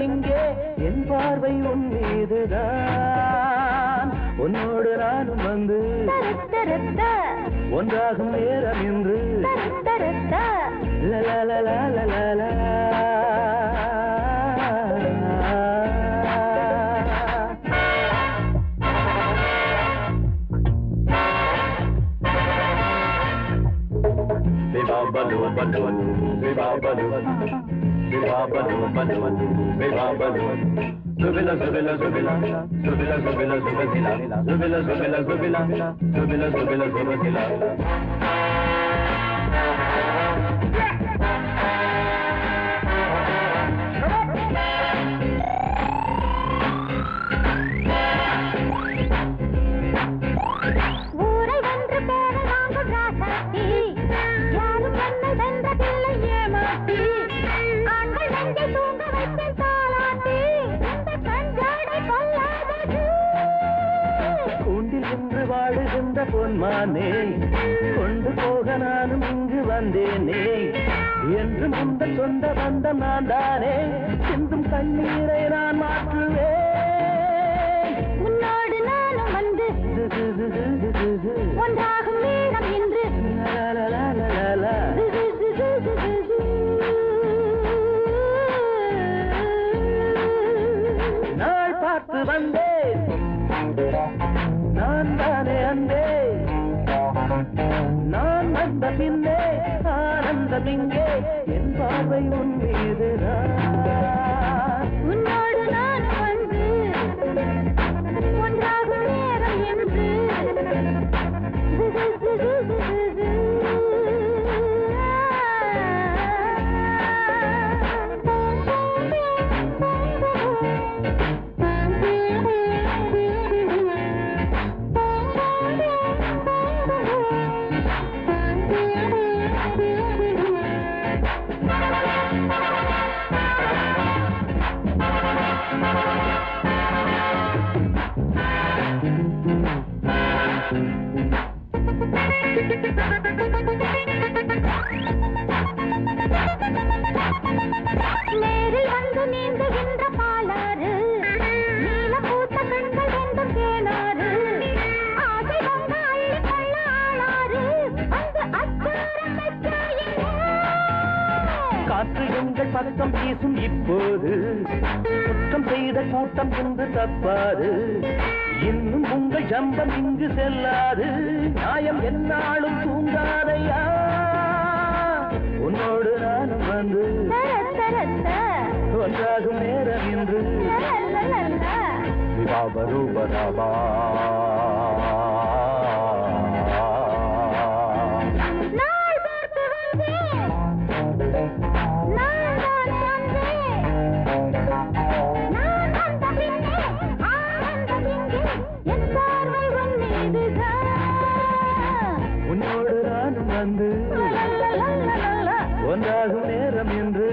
இங்கே என் பார்வை உன் மீதுதான் உன்னோடு நானும் வந்து ஒன்றாகும் நேரம் என்று Zubila zubila zubila zubila zubila zubila zubila zubila zubila zubila zubila zubila பொன்மானே கொண்டு போக நானும் இங்கு வந்தேனே என்று முந்த சொந்த பந்தம் நான் தானே சிந்தும் கண்ணீரை நான் மாற்றுவேன் உன்னோடு நானும் வந்து ஒன்றாகும் நேரம் என்று நாள் பார்த்து வந்தேன் நான் தானே அந்தே நான் வந்த பின்னே ஆனந்தம் இங்கே என் பார்வை உன் மீதுதான் உன்னோடு நான் வந்து ஒன்றாகும் நேரம் என்று நேரில் வந்து நீந்துகின்ற பாலாறு நீல பூத்த கண்கள் ரெண்டும் தேனாறு ஆசை வந்த அள்ளிக்கொள்ள ஆளாறு வந்து அச்சாரம் வச்சாயே காற்று எங்கள் பக்கம் வீசும் இப்போது குற்றம் செய்த கூட்டம் என்று தப்பாது இன்னும் உங்கள் ஜம்பம் இங்கு செல்லாது நியாயம் என்னாலும் தூங்காதையா உன்னோடு நானும் வந்து ஒன்றாகும் நேரம் என்று ரூபரூபரபா உன்னோடு நானும் வந்து ஒன்றாகும் நேரம் என்று